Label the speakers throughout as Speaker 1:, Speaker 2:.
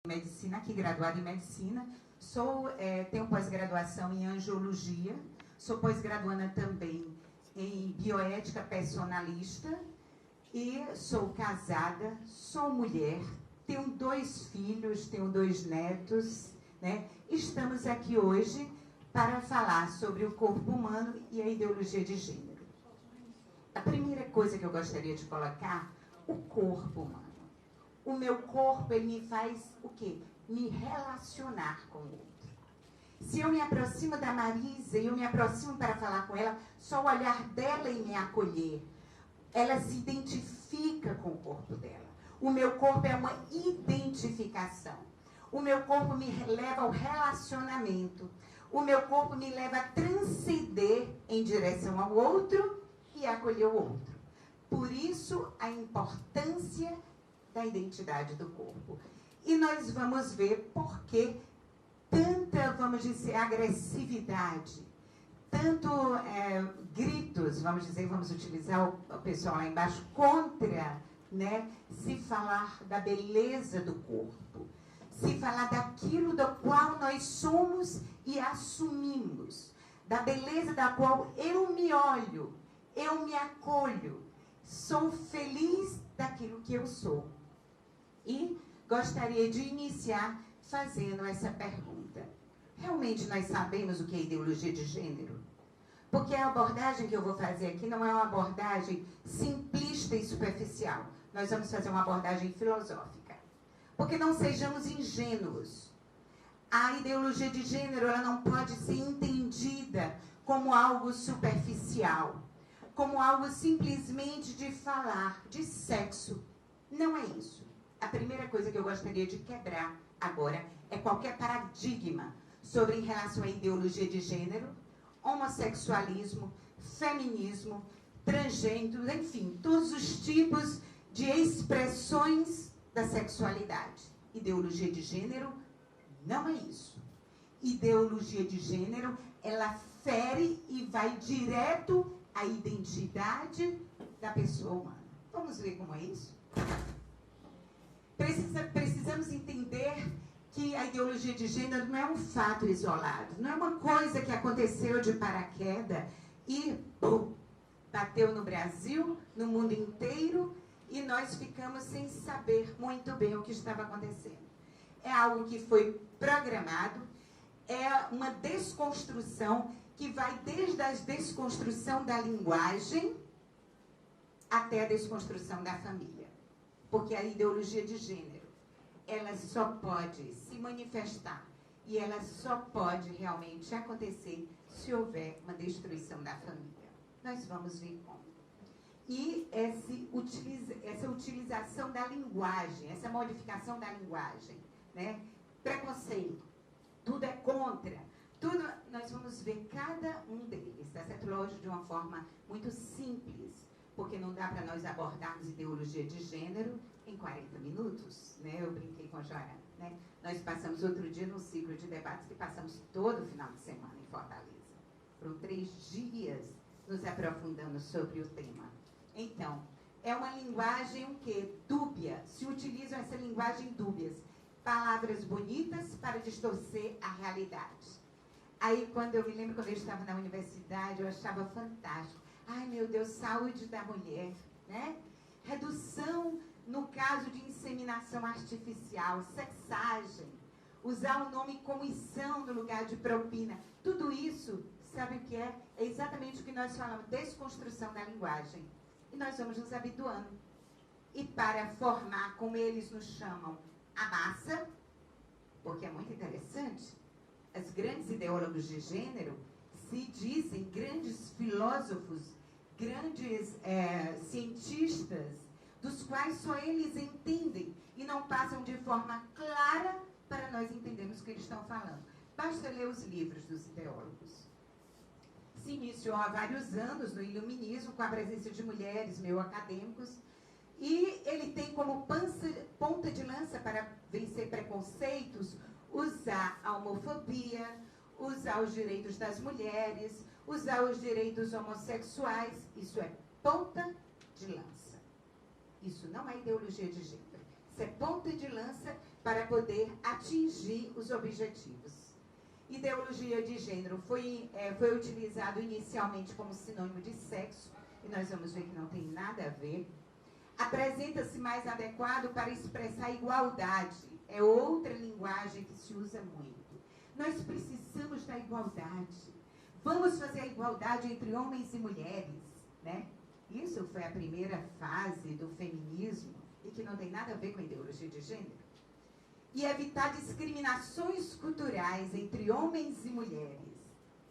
Speaker 1: medicina, aqui graduada em medicina, tenho pós-graduação em angiologia, sou pós-graduanda também em bioética personalista e sou casada, sou mulher, tenho 2 filhos, tenho 2 netos, né? Estamos aqui hoje para falar sobre o corpo humano e a ideologia de gênero. A primeira coisa que eu gostaria de colocar, o corpo humano. O meu corpo, ele me faz o quê? Me relacionar com o outro. Se eu me aproximo da Marisa e eu me aproximo para falar com ela, só o olhar dela em me acolher, ela se identifica com o corpo dela. O meu corpo é uma identificação. O meu corpo me leva ao relacionamento. O meu corpo me leva a transcender em direção ao outro e acolher o outro. Por isso, a importância da identidade do corpo. E nós vamos ver por que tanta, vamos dizer, agressividade, tanto gritos, vamos utilizar o pessoal lá embaixo, contra, né, se falar da beleza do corpo, se falar daquilo do qual nós somos e assumimos, da beleza da qual eu me olho, eu me acolho, sou feliz daquilo que eu sou. E gostaria de iniciar fazendo essa pergunta. Realmente nós sabemos o que é ideologia de gênero? Porque a abordagem que eu vou fazer aqui não é uma abordagem simplista e superficial. Nós vamos fazer uma abordagem filosófica. Porque não sejamos ingênuos. A ideologia de gênero, ela não pode ser entendida como algo superficial, como algo simplesmente de falar de sexo. Não é isso. A primeira coisa que eu gostaria de quebrar agora é qualquer paradigma sobre em relação à ideologia de gênero, homossexualismo, feminismo, transgênero, enfim, todos os tipos de expressões da sexualidade. Ideologia de gênero não é isso. Ideologia de gênero, ela fere e vai direto à identidade da pessoa humana. Vamos ver como é isso? Precisamos entender que a ideologia de gênero não é um fato isolado, não é uma coisa que aconteceu de paraquedas e bateu no Brasil, no mundo inteiro, e nós ficamos sem saber muito bem o que estava acontecendo. É algo que foi programado, é uma desconstrução que vai desde a desconstrução da linguagem até a desconstrução da família. Porque a ideologia de gênero, ela só pode se manifestar e ela só pode realmente acontecer se houver uma destruição da família. Nós vamos ver como. E essa utilização da linguagem, essa modificação da linguagem, né? Preconceito, tudo é contra, tudo, nós vamos ver cada um deles, tá certo? Lógico, de uma forma muito simples, porque não dá para nós abordarmos ideologia de gênero em 40 minutos, né? Eu brinquei com a Joana, né? Nós passamos outro dia num ciclo de debates que passamos todo final de semana em Fortaleza. Foram 3 dias nos aprofundando sobre o tema. Então, é uma linguagem o quê? Dúbia. Se utilizam essa linguagem dúbias. Palavras bonitas para distorcer a realidade. Aí, eu me lembro quando eu estava na universidade, eu achava fantástico. Ai, meu Deus, saúde da mulher, né? Redução no caso de inseminação artificial, sexagem, usar o nome comição no lugar de propina. Tudo isso, sabe o que é? É exatamente o que nós falamos, desconstrução da linguagem. E nós vamos nos habituando. E para formar, como eles nos chamam, a massa, porque é muito interessante, os grandes ideólogos de gênero se dizem grandes filósofos, grandes cientistas, dos quais só eles entendem e não passam de forma clara para nós entendermos o que eles estão falando. Basta ler os livros dos ideólogos. Se iniciou há vários anos no iluminismo, com a presença de mulheres meio acadêmicos, e ele tem como ponta de lança para vencer preconceitos, usar a homofobia, usar os direitos das mulheres, usar os direitos homossexuais. Isso é ponta de lança. Isso não é ideologia de gênero. Isso é ponta de lança para poder atingir os objetivos. Ideologia de gênero foi utilizado inicialmente como sinônimo de sexo, e nós vamos ver que não tem nada a ver. Apresenta-se mais adequado para expressar a igualdade, é outra linguagem que se usa muito. Nós precisamos da igualdade. Vamos fazer a igualdade entre homens e mulheres, né? Isso foi a primeira fase do feminismo e que não tem nada a ver com a ideologia de gênero. E evitar discriminações culturais entre homens e mulheres.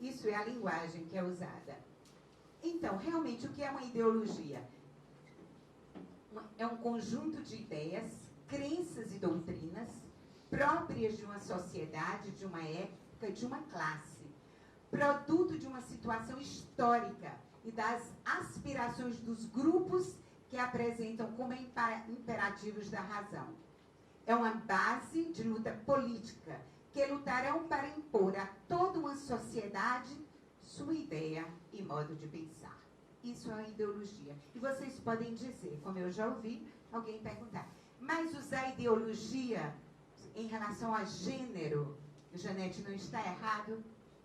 Speaker 1: Isso é a linguagem que é usada. Então, realmente, o que é uma ideologia? É um conjunto de ideias, crenças e doutrinas próprias de uma sociedade, de uma época, de uma classe, produto de uma situação histórica e das aspirações dos grupos que apresentam como imperativos da razão. É uma base de luta política, que lutarão para impor a toda uma sociedade sua ideia e modo de pensar. Isso é uma ideologia. E vocês podem dizer, como eu já ouvi alguém perguntar, mas usar ideologia em relação a gênero, Janete, não está errado?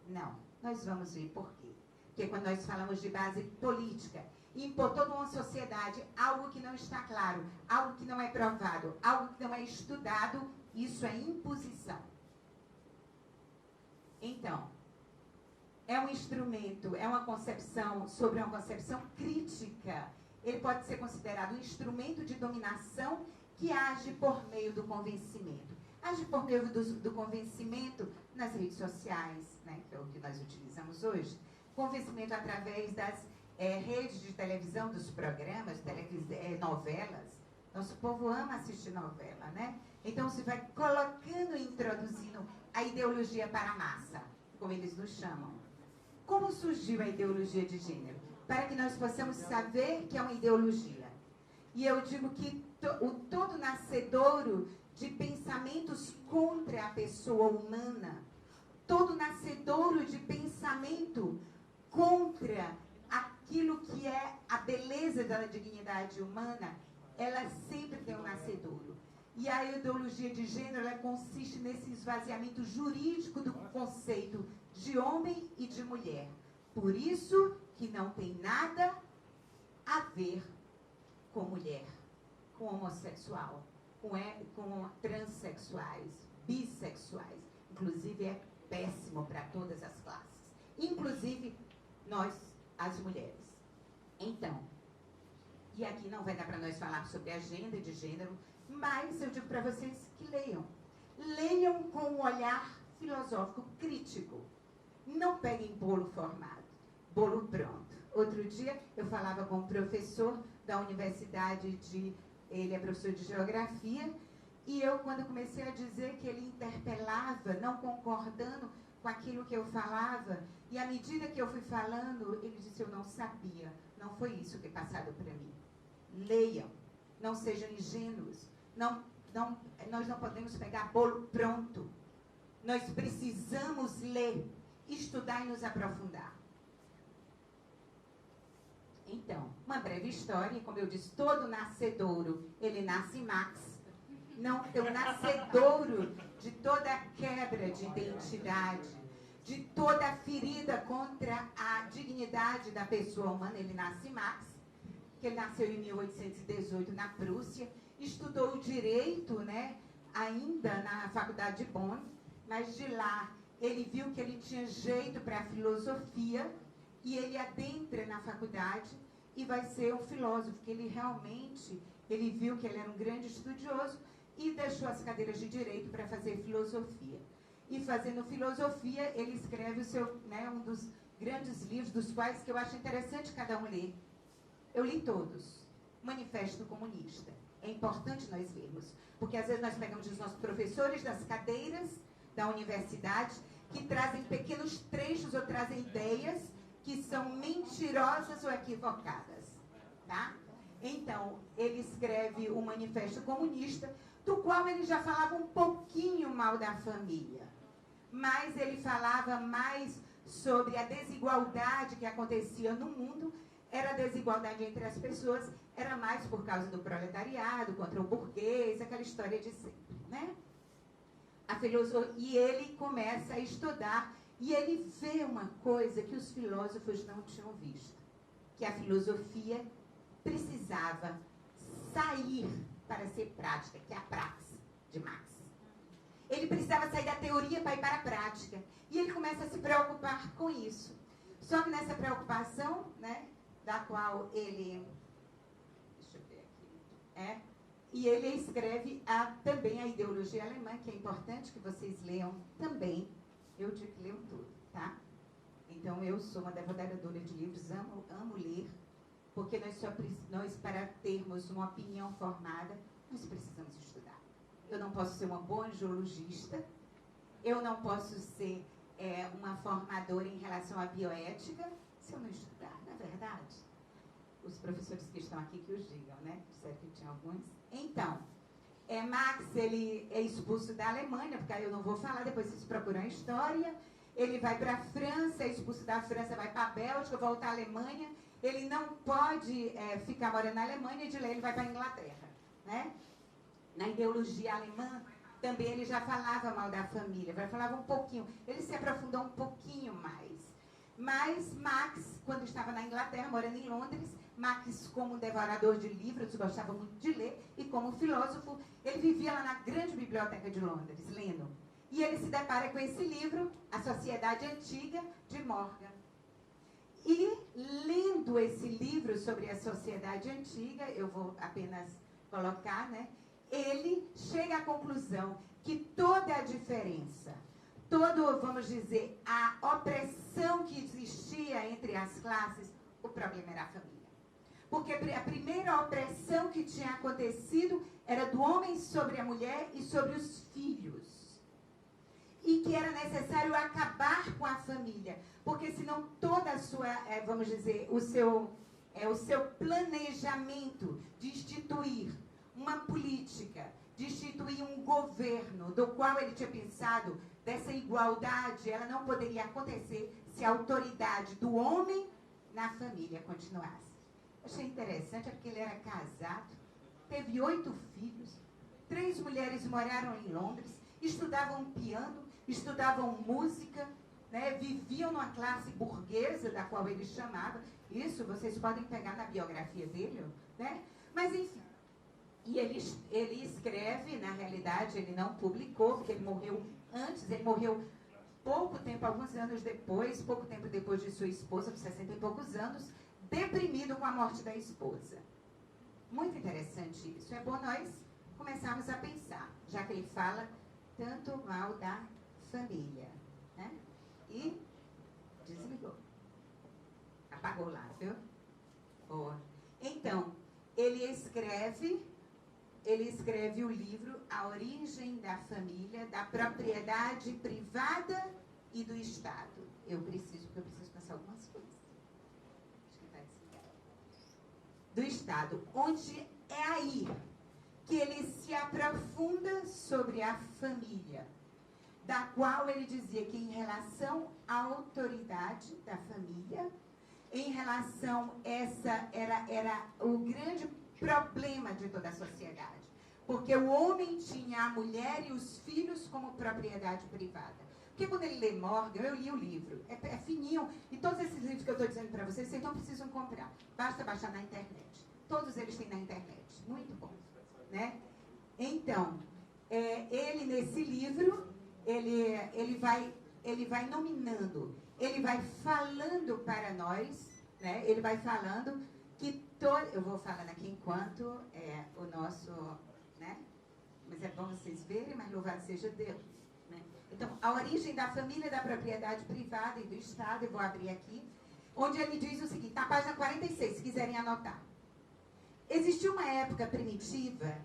Speaker 1: Não. Nós vamos ver por quê. Porque quando nós falamos de base política, impor toda uma sociedade algo que não está claro, algo que não é provado, algo que não é estudado, isso é imposição. Então, é um instrumento, é uma concepção sobre uma concepção crítica. Ele pode ser considerado um instrumento de dominação que age por meio do convencimento. Age por meio do convencimento nas redes sociais, né, que é o que nós utilizamos hoje. Convencimento através das redes de televisão, dos programas, novelas. Nosso povo ama assistir novela, né? Então, se vai colocando e introduzindo a ideologia para a massa, como eles nos chamam. Como surgiu a ideologia de gênero? Para que nós possamos saber que é uma ideologia. E eu digo que o todo nascedouro de pensamentos contra a pessoa humana, todo nascedouro de pensamento contra aquilo que é a beleza da dignidade humana, ela sempre tem um nascedouro. E a ideologia de gênero, ela consiste nesse esvaziamento jurídico do conceito de homem e de mulher. Por isso que não tem nada a ver com mulher, com homossexual, com transexuais, bissexuais. Inclusive, é péssimo para todas as classes. Inclusive, nós, as mulheres. Então, e aqui não vai dar para nós falar sobre agenda de gênero, mas eu digo para vocês que leiam. Leiam com um olhar filosófico crítico. Não peguem bolo formado, bolo pronto. Outro dia eu falava com um professor da universidade ele é professor de geografia, e eu, quando comecei a dizer que ele interpelava, não concordando com aquilo que eu falava, e à medida que eu fui falando, ele disse, eu não sabia, não foi isso que é passado para mim. Leiam, não sejam ingênuos, nós não podemos pegar bolo pronto. Nós precisamos ler, estudar e nos aprofundar. Então, uma breve história, como eu disse, todo nascedouro, ele nasce max. Não tem o nascedouro de toda a quebra de identidade, de toda a ferida contra a dignidade da pessoa humana, ele nasce max, que ele nasceu em 1818 na Prússia, estudou direito, né, ainda na faculdade de Bonn, mas de lá ele viu que ele tinha jeito para a filosofia e ele adentra na faculdade e vai ser um filósofo, que ele viu que ele era um grande estudioso e deixou as cadeiras de direito para fazer filosofia. E fazendo filosofia, ele escreve o seu, né, um dos grandes livros, dos quais que eu acho interessante cada um ler. Eu li todos. Manifesto Comunista. É importante nós lermos, porque às vezes nós pegamos os nossos professores das cadeiras da universidade, que trazem pequenos trechos ou trazem ideias que são mentirosas ou equivocadas, tá? Então, ele escreve o Manifesto Comunista, do qual ele já falava um pouquinho mal da família, mas ele falava mais sobre a desigualdade que acontecia no mundo. Era a desigualdade entre as pessoas, era mais por causa do proletariado, contra o burguês, aquela história de sempre, né? e ele começa a estudar, e ele vê uma coisa que os filósofos não tinham visto, que a filosofia precisava sair para ser prática, que é a praxis de Marx. Ele precisava sair da teoria para ir para a prática. E ele começa a se preocupar com isso. Só que nessa preocupação, né, da qual ele... Deixa eu ver aqui. E ele escreve também a ideologia alemã, que é importante que vocês leiam também. Eu digo que leiam tudo, tá? Então, eu sou uma devoradora de livros, amo ler, porque nós, para termos uma opinião formada, nós precisamos estudar. Eu não posso ser uma boa angiologista, eu não posso ser uma formadora em relação à bioética, se eu não estudar, não é verdade? Os professores que estão aqui que os digam, né? Disseram que tinha alguns. Então, Marx, ele é expulso da Alemanha, porque aí eu não vou falar, depois vocês procuram a história. Ele vai para a França, é expulso da França, vai para a Bélgica, volta à Alemanha. Ele não pode ficar morando na Alemanha, e de lá ele vai para a Inglaterra, né? Na ideologia alemã, também ele já falava mal da família, falava um pouquinho, ele se aprofundou um pouquinho mais. Mas Marx, quando estava na Inglaterra, morando em Londres, Marx, como devorador de livros, gostava muito de ler, e como filósofo, ele vivia lá na grande biblioteca de Londres, lendo. E ele se depara com esse livro, A Sociedade Antiga, de Morgan. E, lendo esse livro sobre a sociedade antiga, eu vou apenas colocar, né? Ele chega à conclusão que toda a diferença, vamos dizer, a opressão que existia entre as classes, o problema era a família. Porque a primeira opressão que tinha acontecido era do homem sobre a mulher e sobre os filhos. E que era necessário acabar com a família, porque senão toda a sua, vamos dizer, o seu planejamento de instituir uma política, de instituir um governo, do qual ele tinha pensado, dessa igualdade, ela não poderia acontecer se a autoridade do homem na família continuasse. Achei interessante, porque ele era casado, teve 8 filhos, 3 mulheres moraram em Londres, estudavam piano, estudavam música, né, viviam numa classe burguesa, da qual ele chamava. Isso vocês podem pegar na biografia dele, né? Mas, enfim. E ele escreve, na realidade, ele não publicou, porque ele morreu antes, ele morreu pouco tempo, alguns anos depois, pouco tempo depois de sua esposa, com 60 e poucos anos, deprimido com a morte da esposa. Muito interessante isso. É bom nós começarmos a pensar, já que ele fala tanto mal da família, né? E desligou. Apagou lá, viu? Boa. Então, ele escreve o livro A Origem da Família, da Propriedade Privada e do Estado. Eu preciso pensar algumas coisas. Acho que está desligado. Do Estado, onde é aí que ele se aprofunda sobre a família, da qual ele dizia que em relação à autoridade da família, em relação essa era o grande problema de toda a sociedade, porque o homem tinha a mulher e os filhos como propriedade privada. Porque quando ele lê Morgan, eu li o livro, é fininho, e todos esses livros que eu estou dizendo para vocês não precisam comprar, basta baixar na internet. Todos eles têm na internet, muito bom, né? Então, ele nesse livro, ele vai nominando, ele vai falando para nós, né? Ele vai falando que eu vou falando aqui enquanto o nosso, né? Mas é bom vocês verem, mas louvado seja Deus, né? Então, a origem da família, da propriedade privada e do Estado, eu vou abrir aqui, onde ele diz o seguinte, na página 46, se quiserem anotar. Existiu uma época primitiva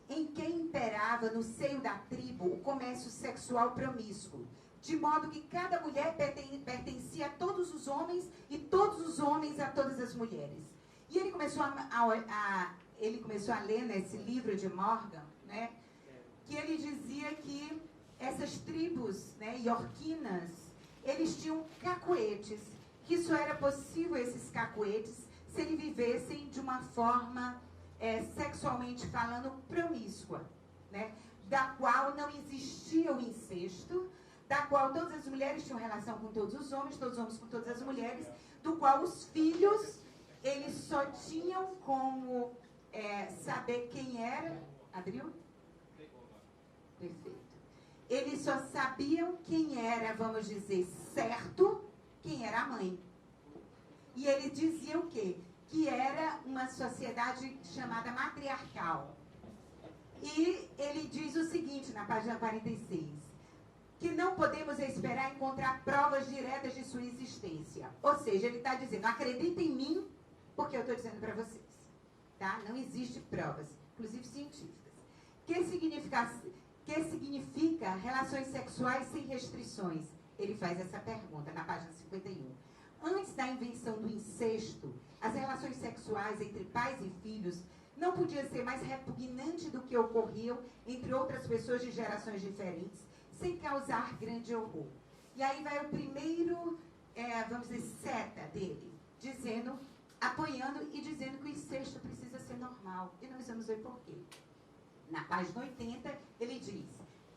Speaker 1: em que imperava no seio da tribo o comércio sexual promíscuo, de modo que cada mulher pertencia a todos os homens e todos os homens a todas as mulheres. E ele começou a ler nesse livro de Morgan, né, que ele dizia que essas tribos, né, iorquinas, eles tinham cacuetes, que só era possível esses cacuetes se eles vivessem de uma forma, sexualmente falando, promíscua, né, da qual não existia incesto, da qual todas as mulheres tinham relação com todos os homens com todas as mulheres, do qual os filhos, eles só tinham como saber quem era... Adriel? Perfeito. Eles só sabiam quem era, vamos dizer, certo, quem era a mãe. E ele dizia o quê? Que era uma sociedade chamada matriarcal. E ele diz o seguinte, na página 46, que não podemos esperar encontrar provas diretas de sua existência. Ou seja, ele está dizendo, acredita em mim, porque eu estou dizendo para vocês. Tá? Não existe provas, inclusive científicas. Que significa relações sexuais sem restrições? Ele faz essa pergunta na página 51. Antes da invenção do incesto, as relações sexuais entre pais e filhos não podia ser mais repugnante do que ocorriam entre outras pessoas de gerações diferentes, sem causar grande horror. E aí vai o primeiro, vamos dizer, seta dele, dizendo, apoiando e dizendo que o incesto precisa ser normal. E nós vamos ver por quê. Na página 80, ele diz,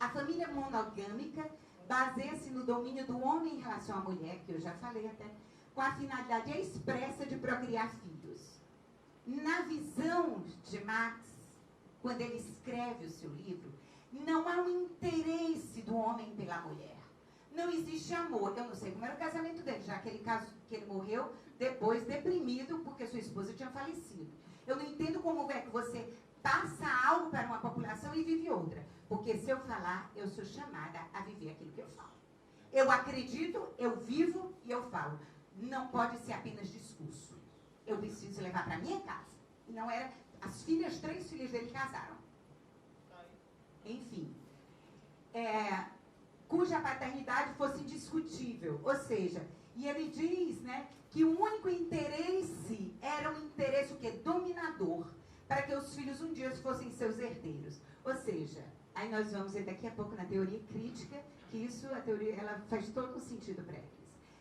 Speaker 1: a família monogâmica baseia-se no domínio do homem em relação à mulher, que eu já falei até, com a finalidade expressa de procriar filhos. Na visão de Marx, quando ele escreve o seu livro, não há um interesse do homem pela mulher. Não existe amor. Eu não sei como era o casamento dele, já que ele morreu depois deprimido porque sua esposa tinha falecido. Eu não entendo como é que você passa algo para uma população e vive outra. Porque se eu falar, eu sou chamada a viver aquilo que eu falo. Eu acredito, eu vivo e eu falo. Não pode ser apenas discurso. Eu preciso levar para minha casa. E não era... As filhas, 3 filhas dele casaram. Enfim. Cuja paternidade fosse indiscutível. Ou seja, e ele diz, né, que o único interesse era um interesse o quê? Dominador. Para que os filhos um dia fossem seus herdeiros. Ou seja, aí nós vamos ver daqui a pouco na teoria crítica, que isso, a teoria, ela faz todo o sentido para eles.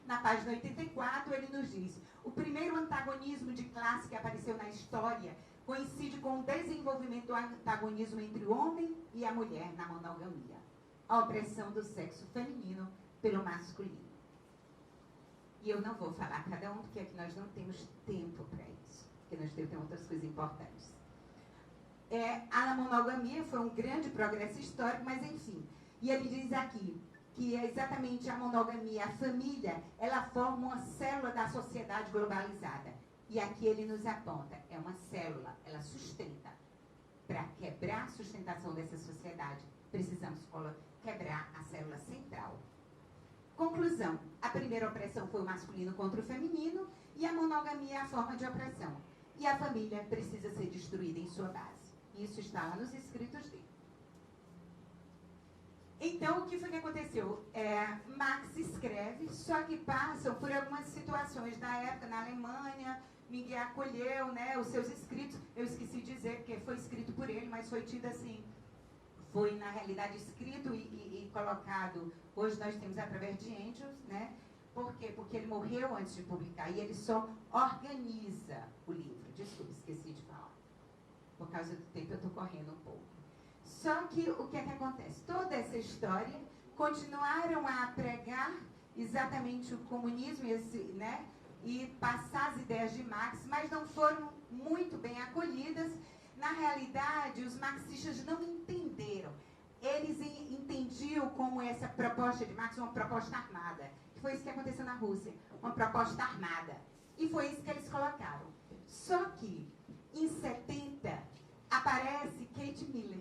Speaker 1: Na página 84, ele nos diz, o primeiro antagonismo de classe que apareceu na história coincide com o desenvolvimento do antagonismo entre o homem e a mulher na monogamia. A opressão do sexo feminino pelo masculino. E eu não vou falar cada um, porque aqui nós não temos tempo para isso. Porque nós temos outras coisas importantes. A monogamia foi um grande progresso histórico, mas enfim. E ele diz aqui que é exatamente a monogamia, a família, ela forma uma célula da sociedade globalizada. E aqui ele nos aponta, é uma célula, ela sustenta. Para quebrar a sustentação dessa sociedade, precisamos quebrar a célula central. Conclusão, a primeira opressão foi o masculino contra o feminino e a monogamia é a forma de opressão. E a família precisa ser destruída em sua base. Isso está lá nos escritos dele. Então, o que foi que aconteceu? Marx escreve, só que passam por algumas situações da época, na Alemanha, ninguém acolheu, né, os seus escritos. Eu esqueci de dizer que foi escrito por ele, mas foi tido assim, foi na realidade escrito e colocado, hoje nós temos através de Engels, né? Por quê? Porque ele morreu antes de publicar e ele só organiza o livro. Desculpa, esqueci de falar. Por causa do tempo eu estou correndo um pouco. Só que o que é que acontece? Toda essa história continuaram a pregar exatamente o comunismo né, e passar as ideias de Marx, mas não foram muito bem acolhidas. Na realidade, os marxistas não entenderam. Eles entendiam como essa proposta de Marx uma proposta armada. Que foi isso que aconteceu na Rússia, uma proposta armada. E foi isso que eles colocaram. Só que, em 70, aparece Kate Miller.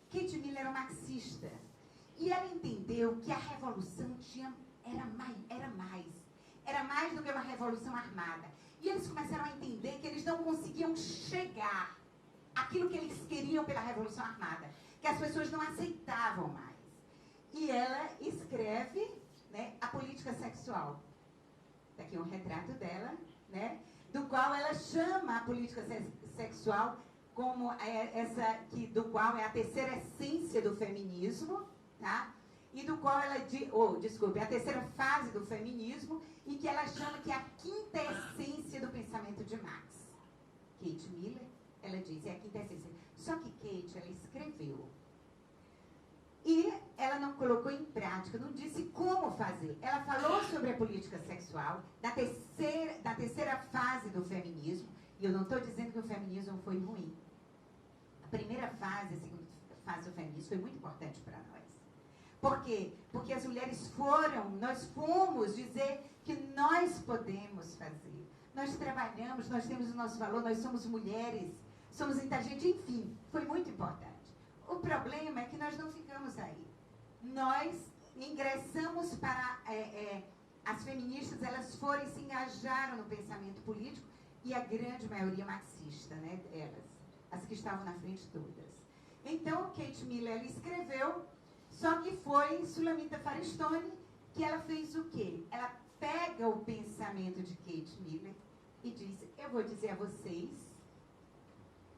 Speaker 1: Kate Miller era marxista. E ela entendeu que a revolução era mais do que uma revolução armada. E eles começaram a entender que eles não conseguiam chegar àquilo que eles queriam pela revolução armada. Que as pessoas não aceitavam mais. E ela escreve, né, a política sexual. Daqui um retrato dela, né, do qual ela chama a política sexual como do qual é a terceira essência do feminismo, tá? E do qual ela é a terceira fase do feminismo e que ela chama que é a quinta essência do pensamento de Marx. Kate Miller, ela diz, é a quinta essência. Só que Kate, ela escreveu. E ela não colocou em prática, não disse como fazer. Ela falou sobre a política sexual, da terceira fase do feminismo, e eu não estou dizendo que o feminismo foi ruim. A primeira fase, a segunda fase do feminismo foi muito importante para nós. Por quê? Porque as mulheres nós fomos dizer que nós podemos fazer. Nós trabalhamos, nós temos o nosso valor, nós somos mulheres, somos inteligentes, enfim, foi muito importante. O problema é que nós não ficamos aí. Nós ingressamos para... as feministas, elas foram e se engajaram no pensamento político, e a grande maioria marxista, né, elas, as que estavam na frente todas. Então, Kate Miller, ela escreveu, só que foi Sulamita Firestone que ela fez o quê? Ela pega o pensamento de Kate Miller e diz, eu vou dizer a vocês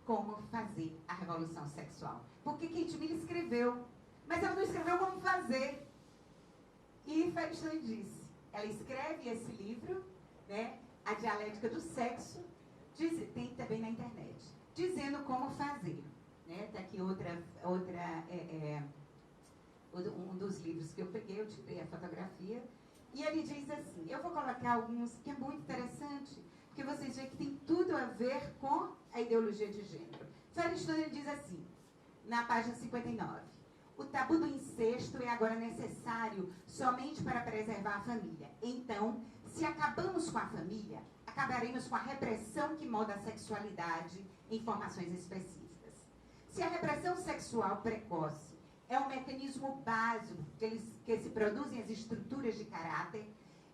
Speaker 1: como fazer a revolução sexual. Porque Kate Miller escreveu, mas ela não escreveu como fazer. E Firestone disse, ela escreve esse livro, né, A Dialética do Sexo, tem também na internet, dizendo como fazer. Está aqui um dos livros que eu peguei, eu tirei a fotografia, e ele diz assim, eu vou colocar alguns que é muito interessante, porque vocês veem que tem tudo a ver com a ideologia de gênero. Firestone diz assim, na página 59, o tabu do incesto é agora necessário somente para preservar a família. Então, se acabamos com a família, acabaremos com a repressão que molda a sexualidade em formações específicas. Se a repressão sexual precoce é um mecanismo básico que se produzem as estruturas de caráter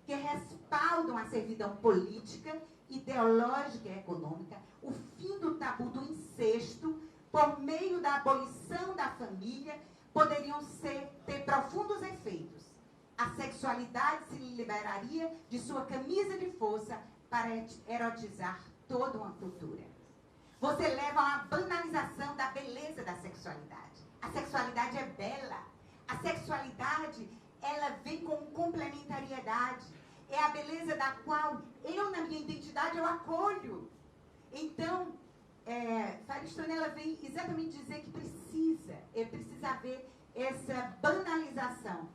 Speaker 1: que respaldam a servidão política, ideológica e econômica, o fim do tabu do incesto, por meio da abolição da família, poderiam ter profundos efeitos. A sexualidade se liberaria de sua camisa de força para erotizar toda uma cultura. Você leva a uma banalização da beleza da sexualidade. A sexualidade é bela. A sexualidade, ela vem com complementariedade. É a beleza da qual eu, na minha identidade, eu acolho. Então, Firestone, ela vem exatamente dizer que precisa haver essa banalização.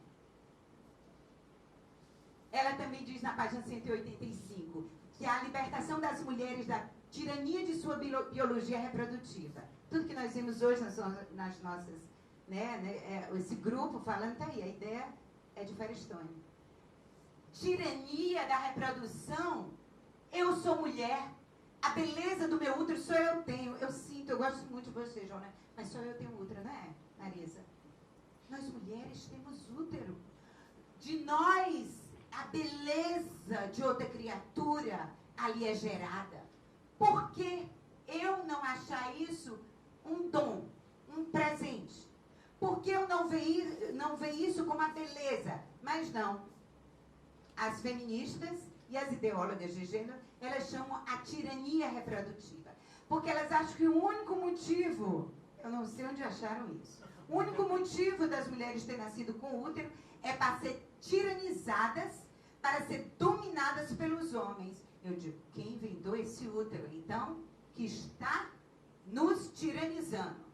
Speaker 1: Ela também diz na página 185 que a libertação das mulheres da tirania de sua biologia reprodutiva. Tudo que nós vimos hoje nas nossas, esse grupo falando, tá aí, a ideia é de Firestone. Tirania da reprodução, eu sou mulher, a beleza do meu útero só eu tenho, eu sinto, eu gosto muito de você, João, né? Mas só eu tenho útero, não é, Marisa? Nós mulheres temos útero. De nós, a beleza de outra criatura ali é gerada. Por que eu não achar isso um dom, um presente? Por que eu não ver isso como a beleza? Mas não. As feministas e as ideólogas de gênero, elas chamam a tirania reprodutiva. Porque elas acham que o único motivo, eu não sei onde acharam isso, o único motivo das mulheres terem nascido com útero é para ser tiranizadas, para ser dominadas pelos homens. Eu digo, quem inventou esse útero, então, que está nos tiranizando?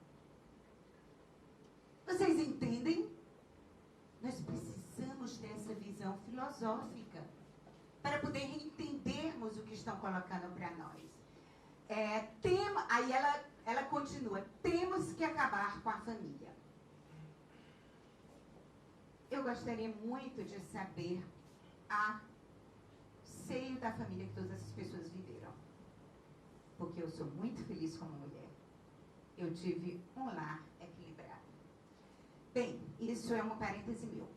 Speaker 1: Vocês entendem? Nós precisamos ter essa visão filosófica para poder entendermos o que estão colocando para nós. Aí ela continua, temos que acabar com a família. Eu gostaria muito de saber a seio da família que todas essas pessoas viveram. Porque eu sou muito feliz como mulher. Eu tive um lar equilibrado. Bem, isso é um parêntese meu.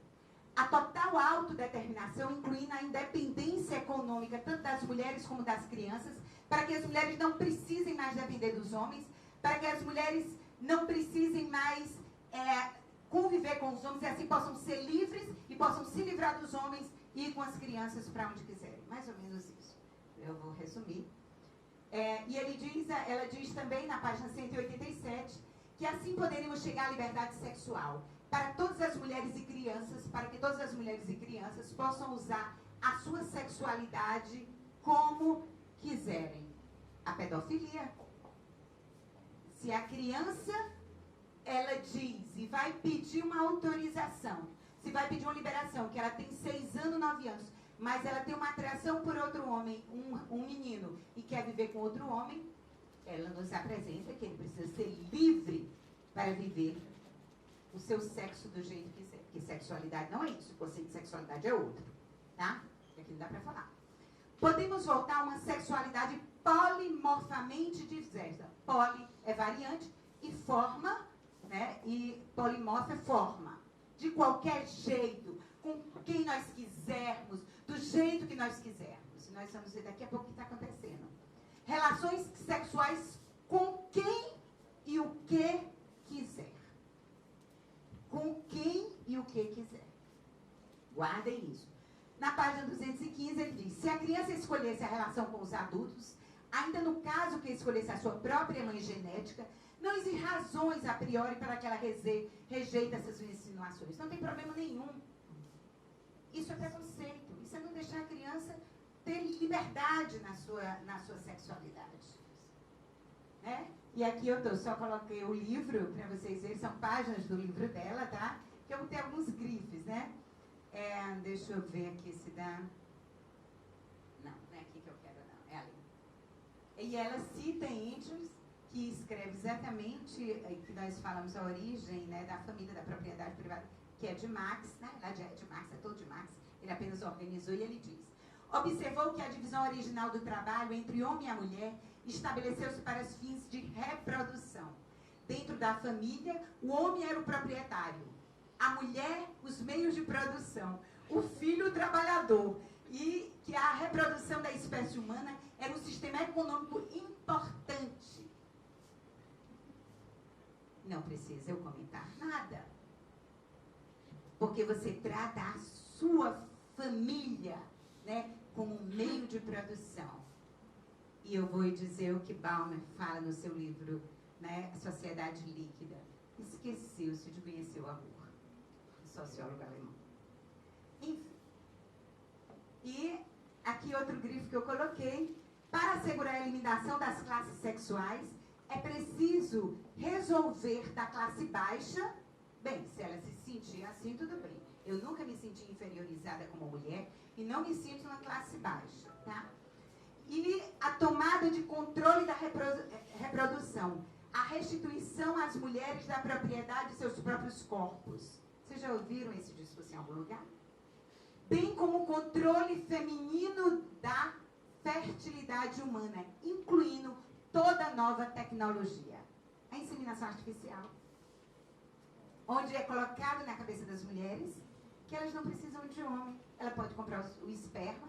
Speaker 1: A total autodeterminação, incluindo a independência econômica, tanto das mulheres como das crianças, para que as mulheres não precisem mais depender dos homens, para que as mulheres não precisem mais conviver com os homens e assim possam ser livres e possam se livrar dos homens e ir com as crianças para onde quiserem. Mais ou menos isso. Eu vou resumir. E ela diz também, na página 187, que assim poderíamos chegar à liberdade sexual para todas as mulheres e crianças, para que todas as mulheres e crianças possam usar a sua sexualidade como quiserem. A pedofilia. Se a criança, ela diz e vai pedir uma autorização pedir uma liberação, que ela tem 6 anos, 9 anos, mas ela tem uma atração por outro homem, um menino, e quer viver com outro homem, ela nos apresenta que ele precisa ser livre para viver o seu sexo do jeito que quiser. Porque sexualidade não é isso, o conceito de sexualidade é outro. Tá? Aqui não dá para falar. Podemos voltar a uma sexualidade polimorfamente diversa. Poli é variante e forma, né? E polimorfa é forma. De qualquer jeito, com quem nós quisermos, do jeito que nós quisermos. E nós vamos ver daqui a pouco o que está acontecendo. Relações sexuais com quem e o que quiser. Com quem e o que quiser. Guardem isso. Na página 215 ele diz, se a criança escolhesse a relação com os adultos, ainda no caso que escolhesse a sua própria mãe genética, não existem razões a priori para que ela rejeite essas insinuações. Não tem problema nenhum. Isso é preconceito. Isso é não deixar a criança ter liberdade na sua sexualidade. Né? E aqui eu só coloquei o livro para vocês verem, são páginas do livro dela, tá? Que eu tenho alguns grifes, né? Deixa eu ver aqui se dá. Não é aqui que eu quero, não. É ali. E ela cita Andrews, que escreve exatamente, que nós falamos a origem, né, da família da propriedade privada, que é de Marx, né? Ela é de Marx, é todo de Marx. Ele apenas organizou e ele diz: observou que a divisão original do trabalho entre homem e a mulher estabeleceu-se para os fins de reprodução. Dentro da família, o homem era o proprietário, a mulher, os meios de produção, o filho, o trabalhador, e que a reprodução da espécie humana era um sistema econômico importante. Não precisa eu comentar nada, porque você trata a sua família, né, como um meio de produção. E eu vou dizer o que Bauman fala no seu livro, né, Sociedade Líquida. Esqueceu-se de conhecer o amor. Sociólogo alemão. Enfim. E aqui outro grifo que eu coloquei. Para assegurar a eliminação das classes sexuais, é preciso resolver da classe baixa. Bem, se ela se sentir assim, tudo bem. Eu nunca me senti inferiorizada como mulher e não me sinto na classe baixa, tá? E a tomada de controle da reprodução. A restituição às mulheres da propriedade de seus próprios corpos. Vocês já ouviram esse discurso em algum lugar? Bem como o controle feminino da fertilidade humana, incluindo toda nova tecnologia. A inseminação artificial, onde é colocado na cabeça das mulheres que elas não precisam de homem. Ela pode comprar o esperma,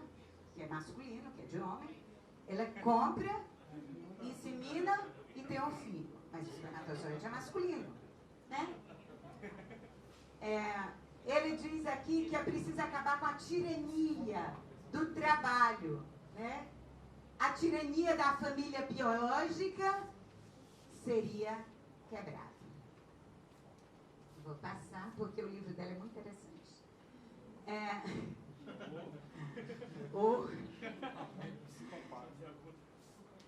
Speaker 1: que é masculino, que é de homem. Ela compra, insemina e tem um filho. Mas o espermatozoide é masculino, né? Ele diz aqui que é preciso acabar com a tirania do trabalho, né? A tirania da família biológica seria quebrada. Vou passar, porque o livro dela é muito interessante.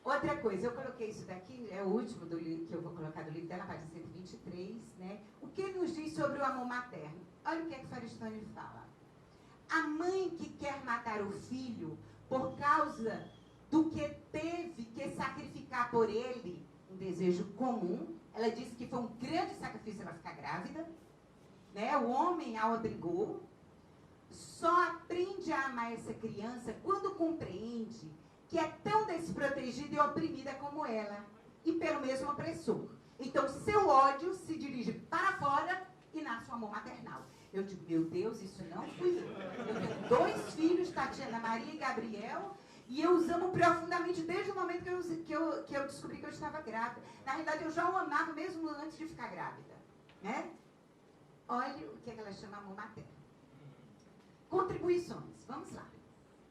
Speaker 1: Outra coisa, eu coloquei isso daqui, é o último do livro que eu vou colocar do livro dela, página 123, né? O que ele nos diz sobre o amor materno? Olha o que é que Faristone fala. A mãe que quer matar o filho por causa do que teve que sacrificar por ele, um desejo comum, ela disse que foi um grande sacrifício ela ficar grávida, né? O homem a obrigou, só aprende a amar essa criança quando compreende que é tão desprotegida e oprimida como ela, e pelo mesmo opressor. Então, seu ódio se dirige para fora e nasce o amor maternal. Eu digo, meu Deus, isso não fui eu. Eu tenho 2 filhos, Tatiana Maria e Gabriel, e eu os amo profundamente desde o momento que eu descobri que eu estava grávida. Na realidade, eu já o amava mesmo antes de ficar grávida, né? Olha o que ela chama amor materno. Contribuições. Vamos lá.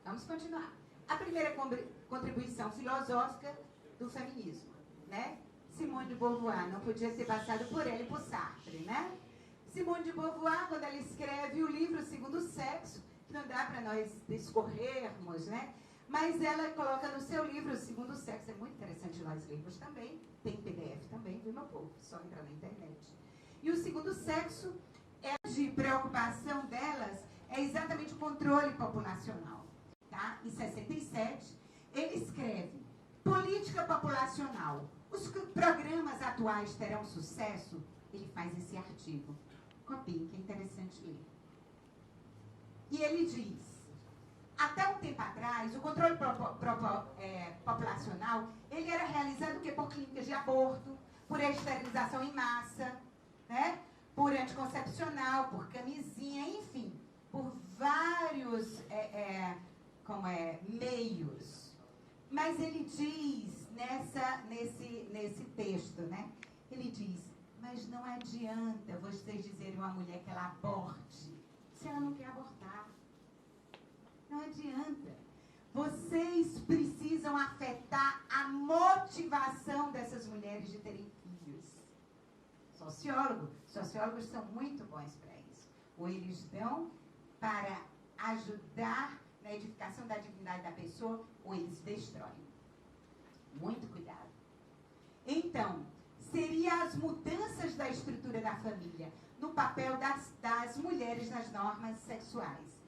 Speaker 1: Vamos continuar. A primeira contribuição filosófica do feminismo, né? Simone de Beauvoir, não podia ser passado por ela e por Sartre, né? Simone de Beauvoir, quando ela escreve o livro Segundo Sexo, que não dá para nós discorrermos, né? Mas ela coloca no seu livro Segundo Sexo, é muito interessante nós lermos também, tem PDF também, viu, meu povo? Só entrar na internet. E o Segundo Sexo é de preocupação dela é exatamente o controle populacional. Tá? Em 67, ele escreve: política populacional. Os programas atuais terão sucesso? Ele faz esse artigo. Copiem, que é interessante ler. E ele diz: até um tempo atrás, o controle populacional, ele era realizado por clínicas de aborto, por esterilização em massa, né? Por anticoncepcional, por camisinha, enfim, por vários meios. Mas ele diz nesse texto, né? Ele diz: mas não adianta vocês dizerem a uma mulher que ela aborte se ela não quer abortar. Não adianta. Vocês precisam afetar a motivação dessas mulheres de terem filhos. Sociólogos são muito bons para isso. Ou eles dão para ajudar na edificação da dignidade da pessoa, ou eles destroem. Muito cuidado. Então, seriam as mudanças da estrutura da família no papel das mulheres nas normas sexuais.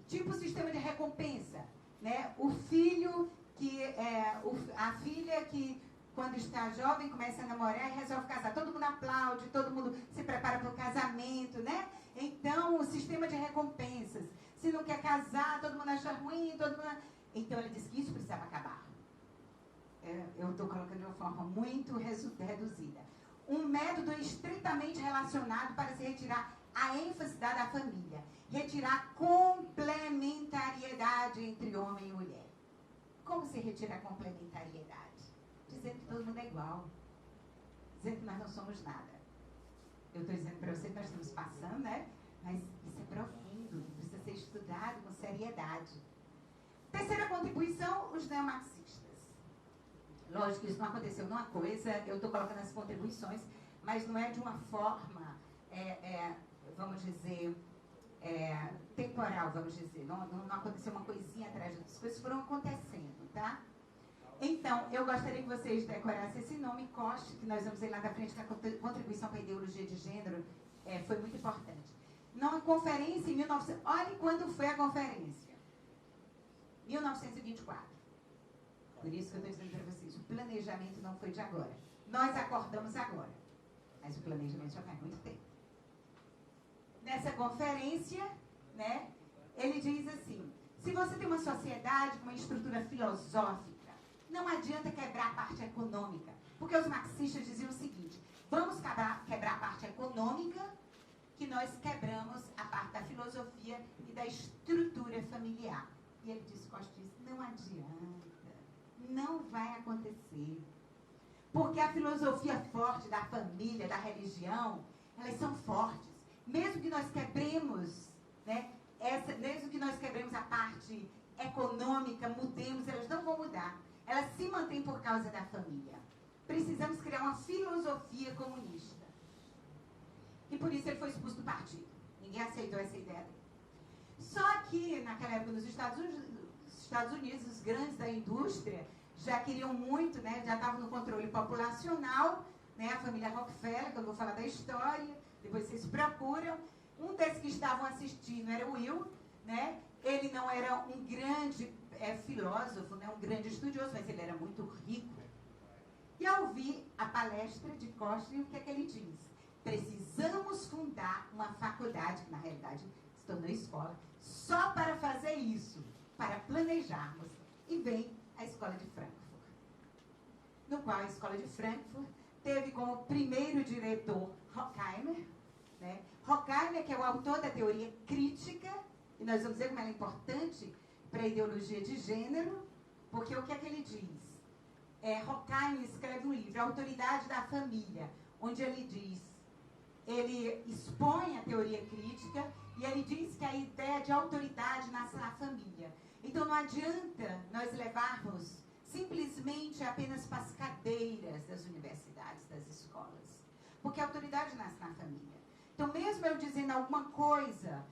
Speaker 1: Tipo o sistema de recompensa, né? O filho a filha que quando está jovem começa a namorar e resolve casar. Todo mundo aplaude, todo mundo se prepara para o casamento, né? Então, o sistema de recompensas. Se não quer casar, todo mundo acha ruim, Então, ele diz que isso precisava acabar. Eu estou colocando de uma forma muito reduzida. Um método estritamente relacionado para se retirar a ênfase da família. Retirar complementariedade entre homem e mulher. Como se retira a complementariedade? Dizendo que todo mundo é igual. Dizendo que nós não somos nada. Eu estou dizendo para você que nós estamos passando, né? Mas isso é profundo, precisa ser estudado com seriedade. Terceira contribuição, os neomarxistas. Lógico que isso não aconteceu numa coisa, eu estou colocando as contribuições, mas não é de uma forma, vamos dizer, temporal, vamos dizer. Não aconteceu uma coisinha atrás das outras, coisas foram acontecendo, tá? Então, eu gostaria que vocês decorassem esse nome, Koch, que nós vamos ver lá da frente, que a contribuição para a ideologia de gênero foi muito importante. Numa conferência em 1900, olhem quando foi a conferência. 1924. Por isso que eu estou dizendo para vocês, o planejamento não foi de agora. Nós acordamos agora, mas o planejamento já faz muito tempo. Nessa conferência, né, ele diz assim: se você tem uma sociedade com uma estrutura filosófica, não adianta quebrar a parte econômica. Porque os marxistas diziam o seguinte: vamos quebrar a parte econômica, que nós quebramos a parte da filosofia e da estrutura familiar. E ele disse: não adianta. Não vai acontecer. Porque a filosofia forte da família, da religião, elas são fortes. Mesmo que nós quebremos, né, mesmo que nós quebremos a parte econômica, mudemos, elas não vão mudar. Elas se mantêm por causa da família. Precisamos criar uma filosofia comunista. E por isso ele foi expulso do partido. Ninguém aceitou essa ideia dele. Só que, naquela época, nos Estados Unidos, os grandes da indústria já queriam muito, né, já estavam no controle populacional, né, a família Rockefeller, que eu vou falar da história, depois vocês procuram. Um desses que estavam assistindo era o Will, né? Ele não era um grande filósofo, né, um grande estudioso, mas ele era muito rico. E ao ouvir a palestra de Koch, o que é que ele diz? Precisamos fundar uma faculdade, que na realidade se tornou escola, só para fazer isso, para planejarmos. E vem a Escola de Frankfurt, no qual a Escola de Frankfurt teve como primeiro diretor Horkheimer, né? Horkheimer, que é o autor da teoria crítica, e nós vamos ver como ela é importante para a ideologia de gênero, porque o que é que ele diz? Horkheimer escreve um livro, A Autoridade da Família, onde ele expõe a teoria crítica e ele diz que a ideia de autoridade nasce na família. Então não adianta nós levarmos simplesmente apenas para as cadeiras das universidades, das escolas, porque a autoridade nasce na família. Então mesmo eu dizendo alguma coisa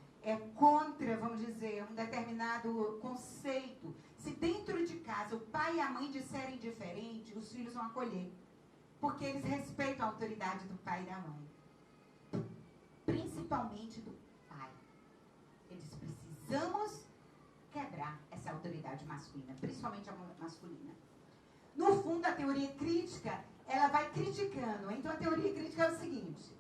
Speaker 1: contra, vamos dizer, um determinado conceito, se dentro de casa o pai e a mãe disserem diferente, os filhos vão acolher, porque eles respeitam a autoridade do pai e da mãe, principalmente do pai. Eles masculina, principalmente a masculina. No fundo, a teoria crítica, ela vai criticando. Então, a teoria crítica é o seguinte.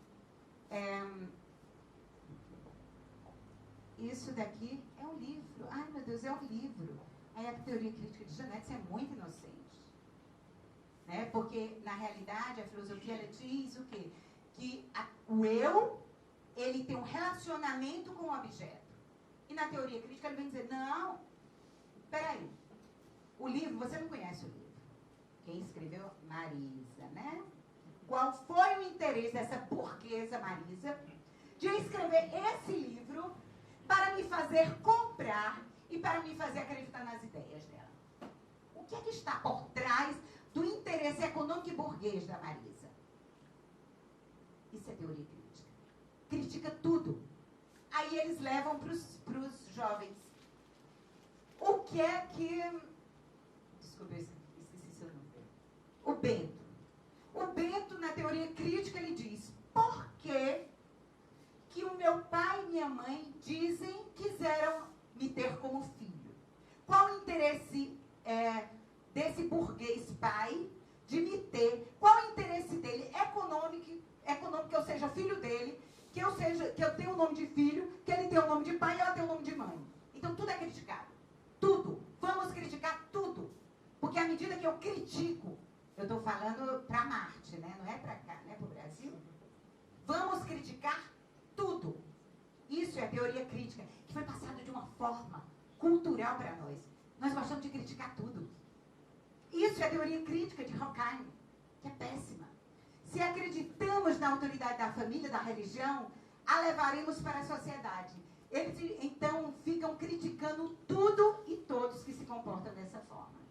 Speaker 1: Isso daqui é um livro. Ai, meu Deus, é um livro. Aí a teoria crítica de Janete é muito inocente. Né? Porque, na realidade, a filosofia ela diz o quê? Que o eu, ele tem um relacionamento com o objeto. E na teoria crítica ele vem dizer, não, peraí, o livro, você não conhece o livro. Quem escreveu? Marisa, né? Qual foi o interesse dessa burguesa Marisa de escrever esse livro para me fazer comprar e para me fazer acreditar nas ideias dela? O que é que está por trás do interesse econômico e burguês da Marisa? Isso é teoria crítica. Critica tudo. Aí eles levam para os jovens. O que é que... Desculpa, eu esqueci seu nome. O Bento. O Bento, na teoria crítica, ele diz, por que o meu pai e minha mãe quiseram me ter como filho? Qual o interesse desse burguês pai de me ter? Qual o interesse dele econômico que eu seja filho dele, que eu tenha o nome de filho, que ele tenha o nome de pai e ela tenha o nome de mãe? Então tudo é criticado. Tudo. Vamos criticar tudo. Porque à medida que eu critico, eu estou falando para Marte, né? Não é para cá, né? Para o Brasil. Vamos criticar tudo. Isso é a teoria crítica, que foi passada de uma forma cultural para nós. Nós gostamos de criticar tudo. Isso é a teoria crítica de Horkheim, que é péssima. Se acreditamos na autoridade da família, da religião, a levaremos para a sociedade. Eles, então, ficam criticando tudo e todos que se comportam dessa forma.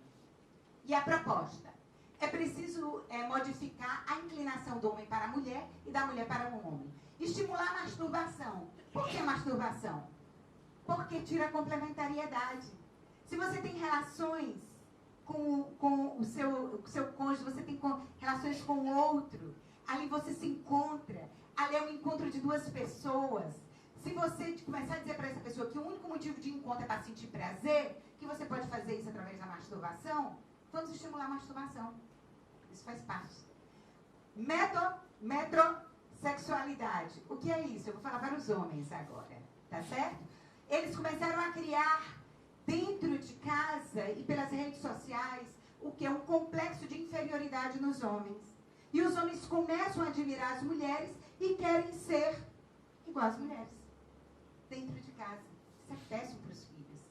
Speaker 1: E a proposta? É preciso modificar a inclinação do homem para a mulher e da mulher para o homem. Estimular a masturbação. Por que masturbação? Porque tira a complementariedade. Se você tem relações com o seu cônjuge, você tem relações com o outro, ali você se encontra, ali é um encontro de duas pessoas. Se você começar a dizer para essa pessoa que o único motivo de encontro é para sentir prazer, que você pode fazer isso através da masturbação, vamos estimular a masturbação. Isso faz parte. Metrosexualidade. O que é isso? Eu vou falar para os homens agora, tá certo? Eles começaram a criar dentro de casa e pelas redes sociais o que é um complexo de inferioridade nos homens. E os homens começam a admirar as mulheres e querem ser igual às mulheres. Dentro de casa. Isso é péssimo para os filhos.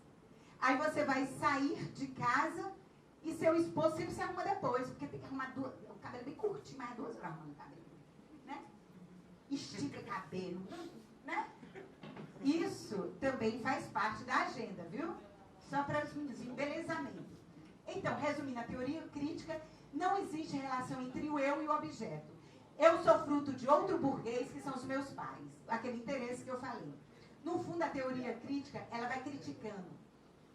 Speaker 1: Aí você vai sair de casa e seu esposo sempre se arruma depois, porque tem que arrumar o cabelo bem curtinho, mais 2 horas arrumando o cabelo. Né? Estica cabelo, né? Isso também faz parte da agenda, viu? Só para os embelezamento. Então, resumindo a teoria crítica, não existe relação entre o eu e o objeto. Eu sou fruto de outro burguês, que são os meus pais. Aquele interesse que eu falei. No fundo, a teoria crítica, ela vai criticando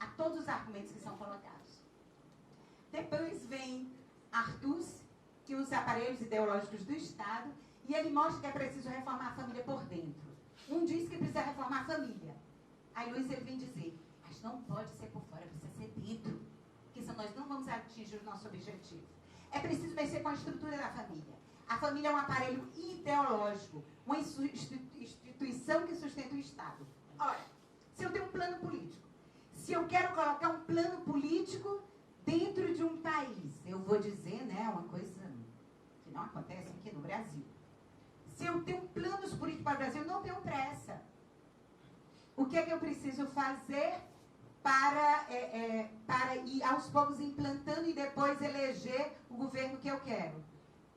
Speaker 1: a todos os argumentos que são colocados. Depois vem Arthus, que usa aparelhos ideológicos do Estado, e ele mostra que é preciso reformar a família por dentro. Um diz que precisa reformar a família. Aí Luiz ele vem dizer, mas não pode ser por fora, precisa ser dentro, porque senão nós não vamos atingir o nosso objetivo. É preciso mexer com a estrutura da família. A família é um aparelho ideológico, uma instituição que sustenta o Estado. Ora, se eu tenho um plano político, se eu quero colocar um plano político dentro de um país, eu vou dizer, né, uma coisa que não acontece aqui no Brasil. Se eu tenho planos políticos para o Brasil, eu não tenho pressa. O que é que eu preciso fazer para ir aos poucos implantando e depois eleger o governo que eu quero?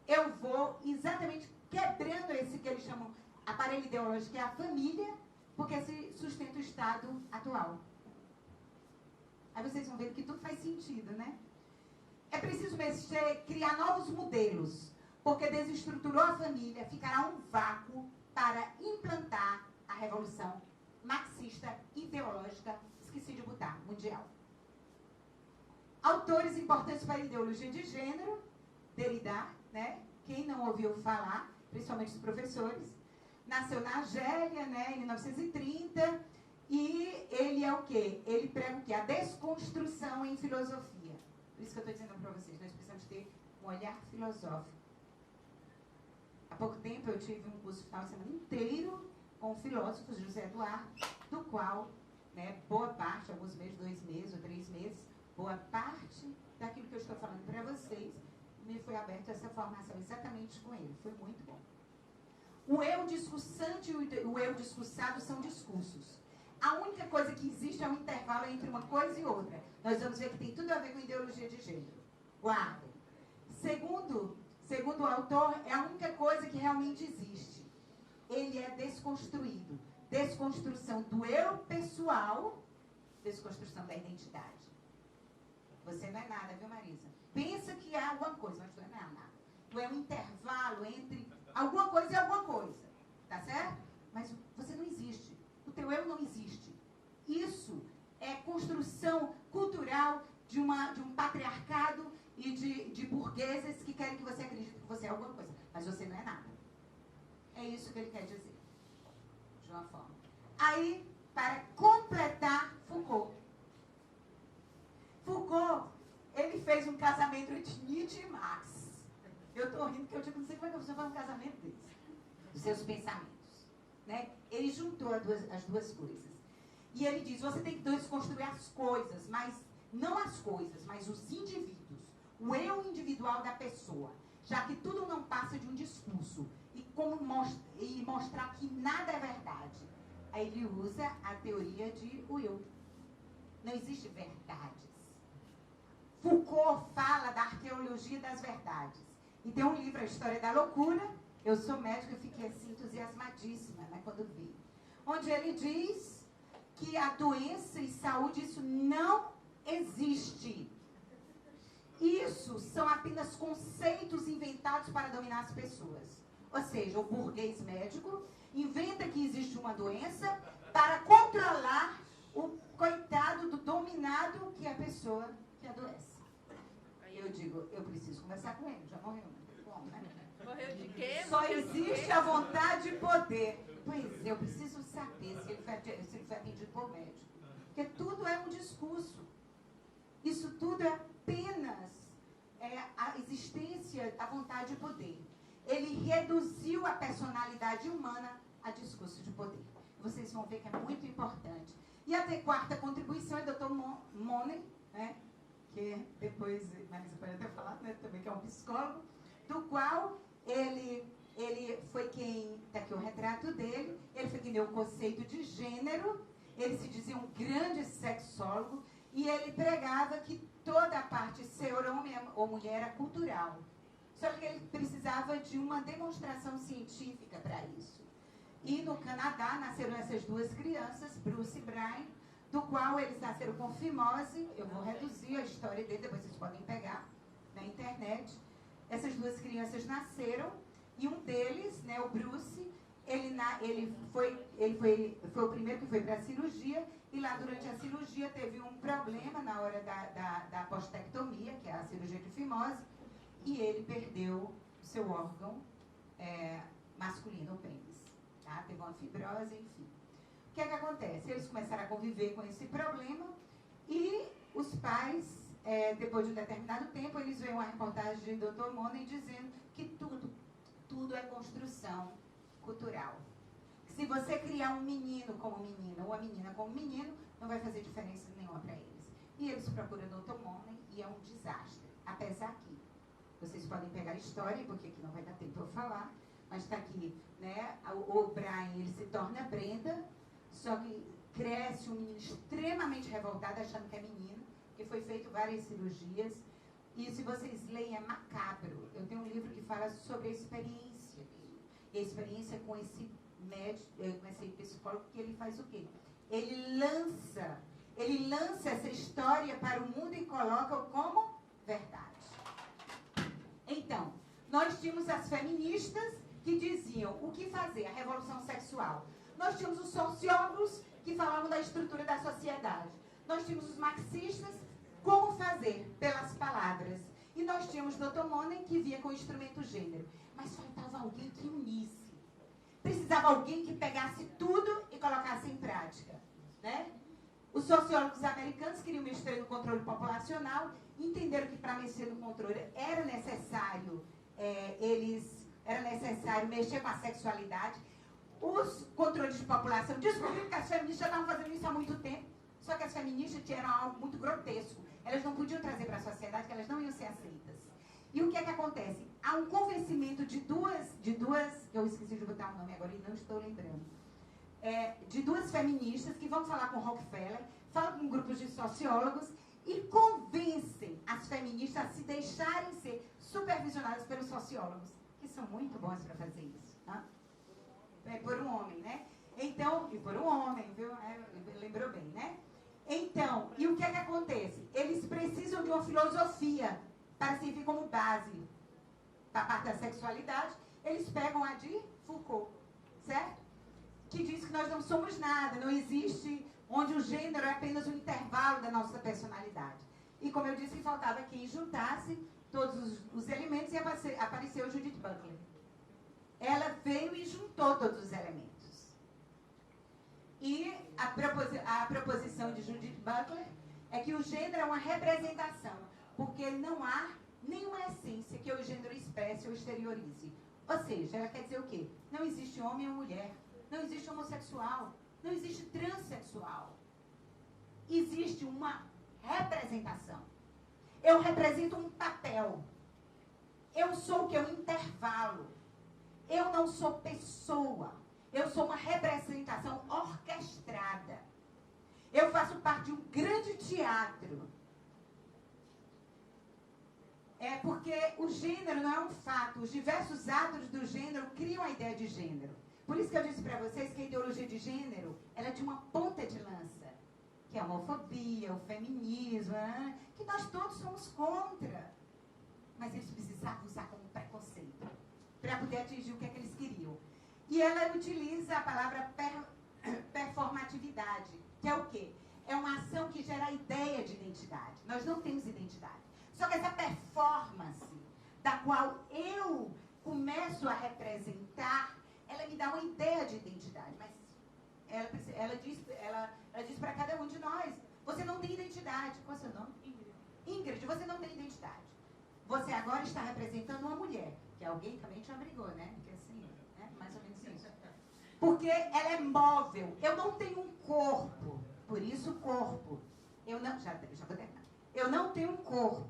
Speaker 1: Eu vou exatamente quebrando esse que eles chamam aparelho ideológico, que é a família, porque se sustenta o Estado atual. Aí vocês vão ver que tudo faz sentido, né? É preciso mexer, criar novos modelos, porque desestruturou a família, ficará um vácuo para implantar a revolução marxista, ideológica, esqueci de botar, mundial. Autores importantes para a ideologia de gênero, Derrida, né? Quem não ouviu falar, principalmente os professores, nasceu na Argélia, né, em 1930, E ele é o quê? Ele prega o quê? A desconstrução em filosofia. Por isso que eu estou dizendo para vocês, nós precisamos ter um olhar filosófico. Há pouco tempo eu tive um curso final de semana inteiro com o filósofo José Eduardo, do qual, né, boa parte, alguns meses, 2 meses ou 3 meses, boa parte daquilo que eu estou falando para vocês, me foi aberta essa formação exatamente com ele. Foi muito bom. O eu discursante e o eu discursado são discursos. A única coisa que existe é um intervalo entre uma coisa e outra. Nós vamos ver que tem tudo a ver com ideologia de gênero. Guardem. Segundo o autor, é a única coisa que realmente existe. Ele é desconstruído. Desconstrução do eu pessoal, desconstrução da identidade. Você não é nada, viu, Marisa? Pensa que é alguma coisa, mas tu não é nada. Tu é um intervalo entre alguma coisa e alguma coisa. Tá certo? Mas você não existe. O teu eu não existe. Isso é construção cultural de um patriarcado e de burgueses que querem que você acredite que você é alguma coisa. Mas você não é nada. É isso que ele quer dizer. De uma forma. Aí, para completar, Foucault. Foucault, ele fez um casamento entre Nietzsche e Marx. Eu estou rindo porque eu digo, não sei como é que você faz um casamento desse. Os seus pensamentos. Né? Ele juntou as duas coisas. E ele diz, você tem que desconstruir as coisas, mas não as coisas, mas os indivíduos. O eu individual da pessoa. Já que tudo não passa de um discurso. E mostrar que nada é verdade. Aí ele usa a teoria de Will. Não existe verdades. Foucault fala da arqueologia das verdades. E tem um livro, A História da Loucura. Eu sou médica e fiquei assim, entusiasmadíssima, né, quando vi. Onde ele diz que a doença e saúde, isso não existe. Isso são apenas conceitos inventados para dominar as pessoas. Ou seja, o burguês médico inventa que existe uma doença para controlar o coitado do dominado, que é a pessoa que adoece. Eu digo, eu preciso conversar com ele, já morreu, né? Bom, né?
Speaker 2: Morreu de quê?
Speaker 1: Só existe a vontade e poder. Pois é, eu preciso saber se ele foi atendido por médico. Porque tudo é um discurso. Isso tudo é apenas a existência, a vontade e poder. Ele reduziu a personalidade humana a discurso de poder. Vocês vão ver que é muito importante. E a quarta contribuição é do Dr. Money, né? Que depois, Marisa pode até falar, né, também, que é um psicólogo, do qual ele foi quem, está aqui o retrato dele, ele foi quem deu o conceito de gênero, ele se dizia um grande sexólogo, e ele pregava que toda a parte, ser homem ou mulher, era cultural. Só que ele precisava de uma demonstração científica para isso. E no Canadá nasceram essas duas crianças, Bruce e Brian, do qual eles nasceram com fimose. Eu vou reduzir a história dele, depois vocês podem pegar na internet. Essas duas crianças nasceram e um deles, né, o Bruce, ele foi o primeiro que foi para a cirurgia, e lá durante a cirurgia teve um problema na hora da apostectomia, que é a cirurgia de fimose, e ele perdeu o seu órgão masculino, o pênis. Tá? Teve uma fibrose, enfim. O que é que acontece? Eles começaram a conviver com esse problema e os pais, depois de um determinado tempo, eles veem uma reportagem do Dr. Money dizendo que tudo é construção cultural. Se você criar um menino como menina ou uma menina como menino, não vai fazer diferença nenhuma para eles. E eles procuram o Dr. Money e é um desastre. Apesar que vocês podem pegar a história, porque aqui não vai dar tempo para eu falar, mas está aqui, né? O Brian, ele se torna Brenda, só que cresce um menino extremamente revoltado, achando que é menino, que foi feito várias cirurgias. E se vocês leem, é macabro. Eu tenho um livro que fala sobre a experiência dele. E a experiência com esse médico, com esse psicólogo, que ele faz o quê? Ele lança essa história para o mundo e coloca como verdade. Então, nós tínhamos as feministas que diziam o que fazer, a revolução sexual. Nós tínhamos os sociólogos que falavam da estrutura da sociedade. Nós tínhamos os marxistas, como fazer, pelas palavras. E nós tínhamos o Dr. Money, que via com o instrumento gênero. Mas faltava alguém que unisse. Precisava alguém que pegasse tudo e colocasse em prática. sociólogos americanos queriam mexer no controle populacional, entenderam que para mexer no controle era necessário mexer com a sexualidade. Os controles de população descobriram que as feministas estavam fazendo isso há muito tempo, só que as feministas tinham algo muito grotesco. Elas não podiam trazer para a sociedade, que elas não iam ser aceitas. E o que é que acontece? Há um convencimento de duas, eu esqueci de botar o nome agora e não estou lembrando, de duas feministas que vão falar com Rockefeller, falam com grupos de sociólogos e convencem as feministas a se deixarem ser supervisionadas pelos sociólogos, que são muito bons para fazer isso. Tá? Por um homem, né? Então, e por um homem, viu? Lembrou bem, né? Então, e o que é que acontece? Eles precisam de uma filosofia para servir como base para a parte da sexualidade. Eles pegam a de Foucault, certo? Que diz que nós não somos nada, não existe, onde o gênero é apenas um intervalo da nossa personalidade. E como eu disse, faltava quem juntasse todos os elementos e apareceu Judith Butler. Ela veio e juntou todos os elementos. E a proposição de Judith Butler é que o gênero é uma representação, porque não há nenhuma essência que o gênero expresse ou exteriorize. Ou seja, ela quer dizer o quê? Não existe homem ou mulher, não existe homossexual, não existe transexual. Existe uma representação. Eu represento um papel. Eu sou o que? Um intervalo. Eu não sou pessoa. Eu sou uma representação orquestrada. Eu faço parte de um grande teatro. Porque o gênero não é um fato. Os diversos atos do gênero criam a ideia de gênero. Por isso que eu disse para vocês que a ideologia de gênero, ela é de uma ponta de lança, que é a homofobia, o feminismo, que nós todos somos contra. Mas eles precisavam usar como preconceito, para poder atingir o que é que eles queriam. E ela utiliza a palavra performatividade, que é o quê? É uma ação que gera a ideia de identidade. Nós não temos identidade. Só que essa performance, da qual eu começo a representar, ela me dá uma ideia de identidade. Mas ela diz para cada um de nós, você não tem identidade. Qual é o seu nome? Ingrid, você não tem identidade. Você agora está representando uma mulher, que alguém também te abrigou, né? Porque assim, né? Mais ou menos isso. Porque ela é móvel. Eu não tenho um corpo. Por isso, corpo. Eu não... Já vou terminar. Eu não tenho um corpo.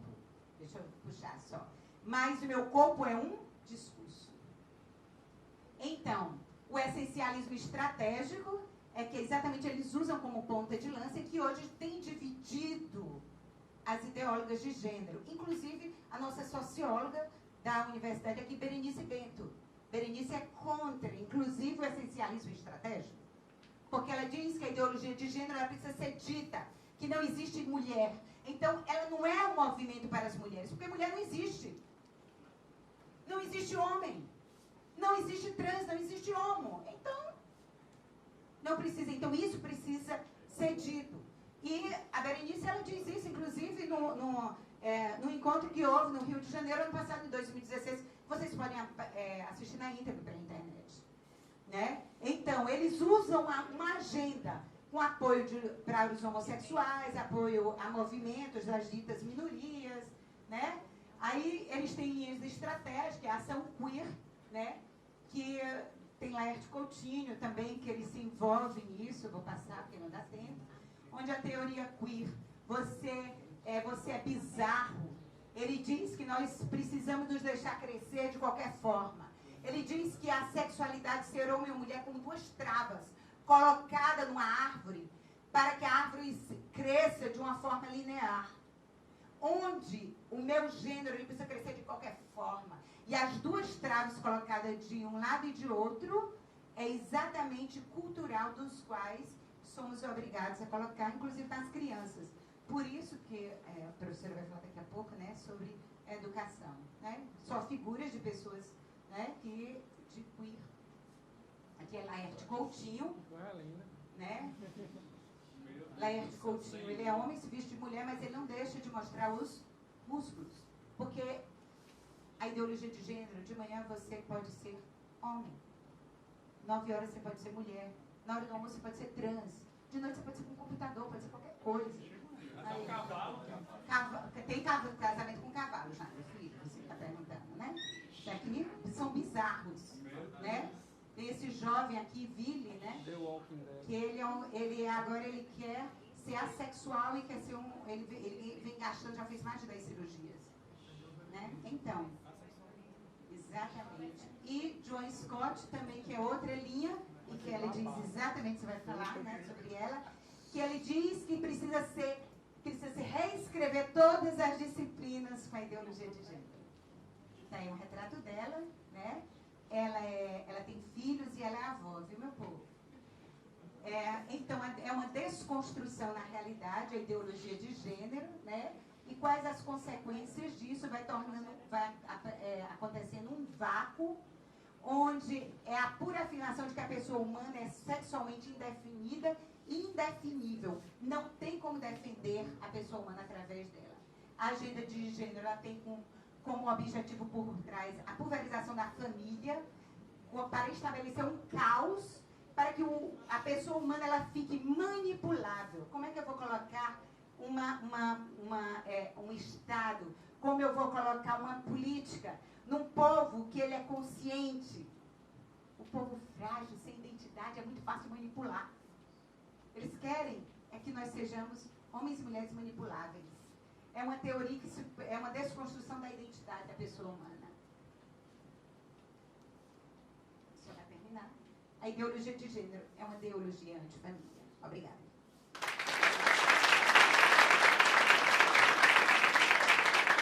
Speaker 1: Deixa eu puxar só. Mas o meu corpo é um discurso. Então, o essencialismo estratégico é que exatamente eles usam como ponta de lança e que hoje tem dividido as ideólogas de gênero. Inclusive, a nossa socióloga da universidade aqui, Berenice Bento. Berenice é contra, inclusive, o essencialismo estratégico. Porque ela diz que a ideologia de gênero ela precisa ser dita, que não existe mulher. Então, ela não é um movimento para as mulheres, porque mulher não existe. Não existe homem. Não existe trans, não existe homo. Então, não precisa. Então, isso precisa ser dito. E a Berenice, ela diz isso, inclusive, no encontro que houve no Rio de Janeiro, ano passado, em 2016. Vocês podem assistir na íntegra pela internet. Né? Então, eles usam uma agenda com apoio para os homossexuais, apoio a movimentos das ditas minorias, né? Aí eles têm linhas de estratégia, que é a ação queer, né? Que tem Laerte Coutinho também, que ele se envolve nisso, eu vou passar porque não dá tempo, onde a teoria queer, você é bizarro. Ele diz que nós precisamos nos deixar crescer de qualquer forma. Ele diz que a sexualidade, ser homem ou mulher, como duas travas, colocada numa árvore, para que a árvore cresça de uma forma linear. Onde o meu gênero ele precisa crescer de qualquer forma. E as duas traves colocadas de um lado e de outro, é exatamente cultural dos quais somos obrigados a colocar, inclusive nas crianças. Por isso que a professora vai falar daqui a pouco, né, sobre educação. Né? Só figuras de pessoas, né, de queer. Aqui é Laerte Coutinho, né? Laerte Coutinho, ele é homem, se veste de mulher, mas ele não deixa de mostrar os músculos. Porque a ideologia de gênero, de manhã você pode ser homem, 9 horas você pode ser mulher, na hora do almoço você pode ser trans, de noite você pode ser com um computador, pode ser qualquer coisa. Aí, tem casamento com cavalo já, meu filho, você está perguntando, né? Isso aqui são bizarros, né? Tem esse jovem aqui, Vili, né? Que agora ele quer ser assexual e quer ser ele vem gastando, já fez mais de 10 cirurgias, né? Então, exatamente. E Joan Scott também, que é outra linha, e que ela diz exatamente, você vai falar, né, sobre ela, que ele diz que precisa se reescrever todas as disciplinas com a ideologia de gênero. Está aí um retrato dela, né? Ela tem filhos e ela é avó, viu, meu povo? Então, é uma desconstrução na realidade, a ideologia de gênero, né? E quais as consequências disso? Vai acontecendo um vácuo, onde é a pura afirmação de que a pessoa humana é sexualmente indefinida e indefinível. Não tem como defender a pessoa humana através dela. A agenda de gênero ela tem como objetivo por trás a pulverização da família, para estabelecer um caos, para que a pessoa humana ela fique manipulável. Como é que eu vou colocar um Estado? Como eu vou colocar uma política num povo que ele é consciente? O povo frágil, sem identidade, é muito fácil manipular. Eles querem que nós sejamos homens e mulheres manipuláveis. É uma teoria é uma desconstrução da identidade da pessoa humana. Só para terminar, a ideologia de gênero é uma ideologia antifamília. Obrigada.